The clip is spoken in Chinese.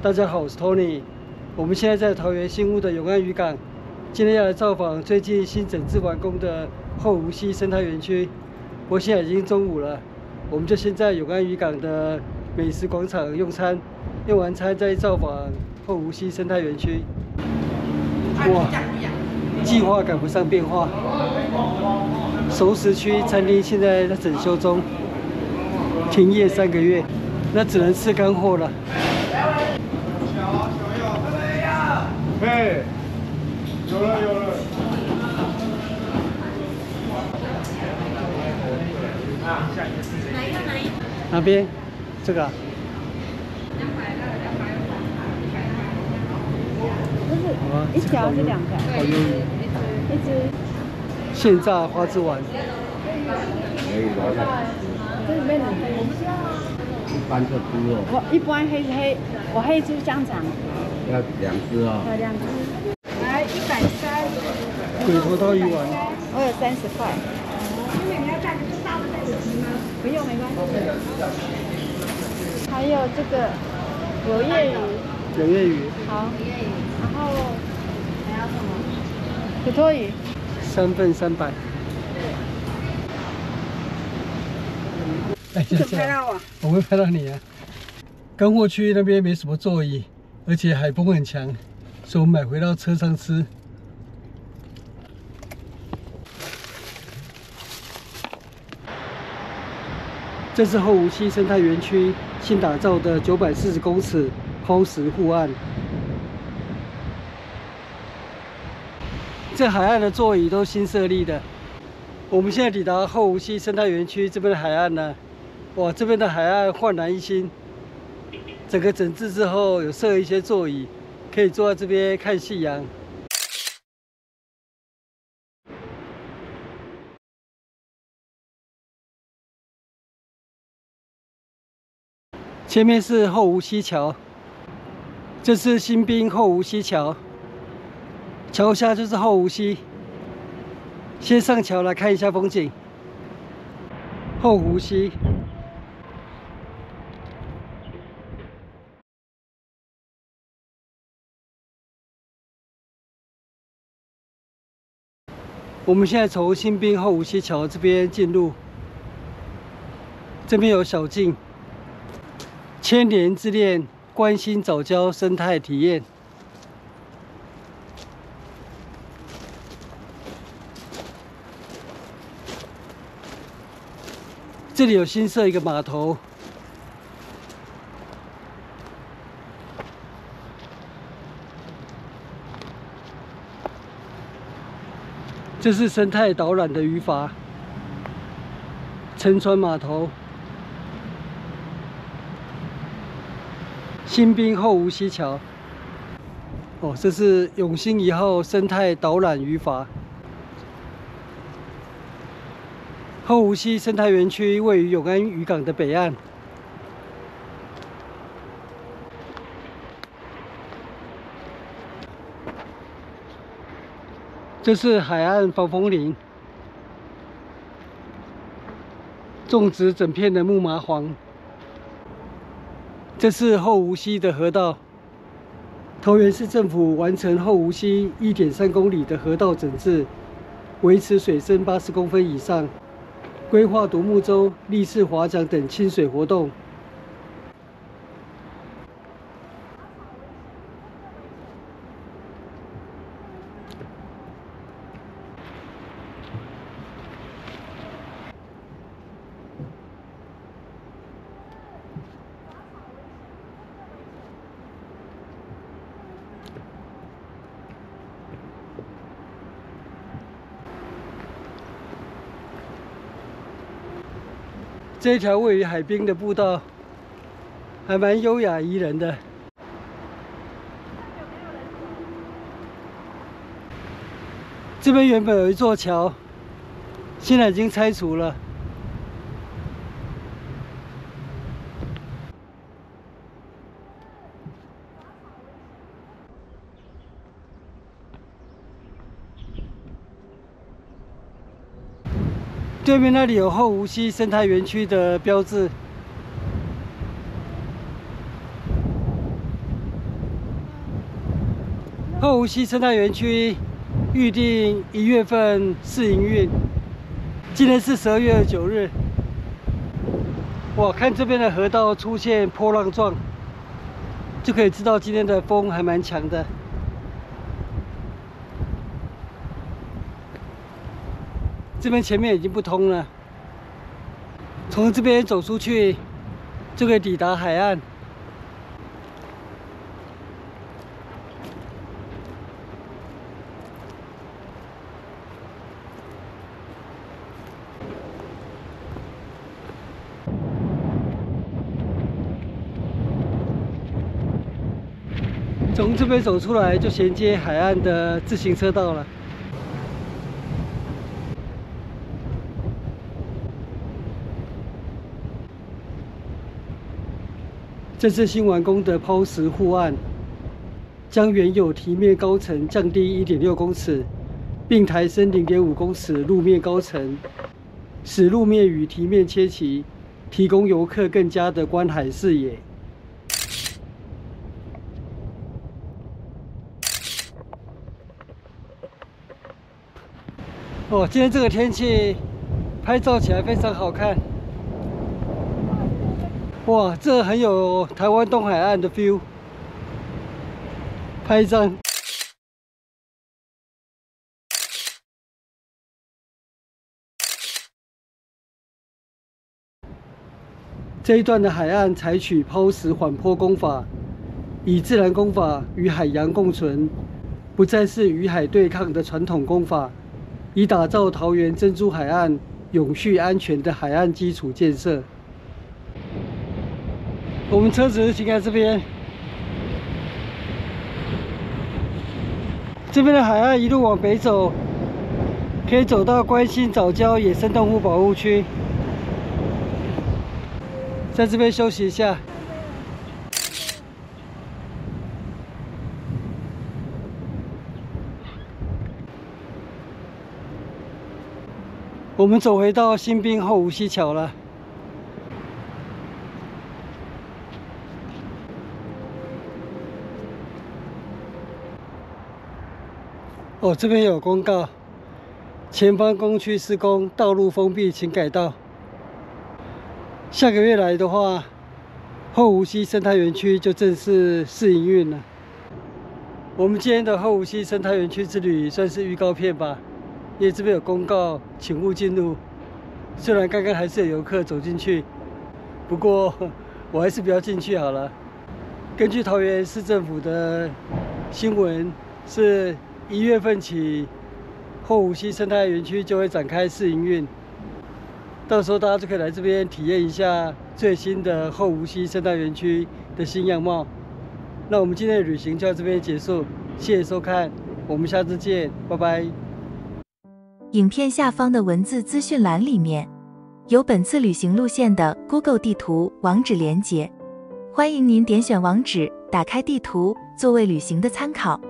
大家好，我是 Tony。我们现在在桃園新屋的永安漁港，今天要來造訪最近新整治完工的後吳溪生態園區。不過現在已經中午了，我們就先在永安漁港的美食廣場用餐，用完餐再造訪後吳溪生態園區。哇，計劃趕不上變化。熟食區餐廳現在在整修中，停業3個月，那只能吃乾貨了。 嘿，有了。哪邊？這個啊？不是，一條是2條。好優質。一隻。現炸花枝丸。可以多少？這裡面一般就豬肉。我一般我黑豬香腸。 要2隻哦。2隻。來130。鬼頭刀魚丸。我有30塊。因為你要帶大的袋子嗎？不用，沒關係。還有這個柳葉魚。柳葉魚。好。然後還要什麼？土魠魚。3份300。哎，你怎麼拍到我？我會拍到你啊。乾貨區那邊沒什麼座椅，而且海風很強，所以我們買回到車上吃。這是後吳溪生態園區新打造的940公尺拋石護岸。這海岸的座椅都新設立的。我們現在抵達後吳溪生態園區這邊的海岸呢，哇，這邊的海岸煥然一新。整個整治之後，有設一些座椅，可以坐在這邊看夕陽。前面是後吳溪橋，這是新濱後吳溪橋，橋下就是後吳溪。先上橋來看一下風景。後吳溪。 我們現在從新濱後吳溪橋這邊進入，這邊有小徑，千年之戀關心藻礁生態體驗。這裡有新設一個碼頭。 這是生態導覽的漁筏，沉船碼頭，新濱後吳溪橋。哦，這是永興1號生態導覽漁筏。後吳溪生態園區位於永安漁港的北岸。 這是海岸防風林，種植整片的木麻黃。這是後吳溪的河道，桃園市政府完成後吳溪1.3公里的河道整治，維持水深80公分以上，規劃獨木舟、立式划槳等親水活動。 這條位於海邊的步道，還蠻優雅宜人的。這邊原本有一座橋，現在已經拆除了。对面那裡有後吳溪生態園區的標誌。湖溪生態園區預定1月份試營運，今天是12月29日。哇，看這邊的河道出現波浪狀，就可以知道今天的風還蠻強的。這邊前面已經不通了，從這邊走出去就可以抵達海岸。从這邊走出來就銜接海岸的自行車道了。這是新完工的拋石護岸，將原有堤面高層降低1.6公尺，並抬升0.5公尺路面高層，使路面與堤面切齊，提供遊客更佳的觀海視野。哦，今天這個天氣拍照起來非常好看。哇，這很有台灣東海岸的 feel。拍一張。這一段的海岸採取拋石緩坡工法，以自然工法與海洋共存，不再是與海對抗的傳統工法，以打造桃園珍珠海岸永續安全的海岸基礎建設。我們車子停在這邊，這邊的海岸一路往北走，可以走到關心早礁野生動物保護區，在這邊休息一下。我們走回到新濱後湖溪橋了。哦，這邊有公告，前方工區施工，道路封閉，請改道。下個月來的話，後湖溪生態園區就正式試營運了。我們今天的後湖溪生態園區之旅算是預告片吧，因為這邊有公告，請勿進入。雖然剛剛還是有遊客走進去，不過我還是不要進去好了。根據桃園市政府的新聞是1月份起，後湖溪生態園區就會展開試營運，到時候大家就可以來這邊體驗一下最新的後湖溪生態園區的新樣貌。那我們今天的旅行就到這邊結束，謝謝收看，我們下次見，拜拜。影片下方的文字資訊欄裡面有本次旅行路線的 Google 地圖網址連結，歡迎您點選網址，打開地圖，作為旅行的參考。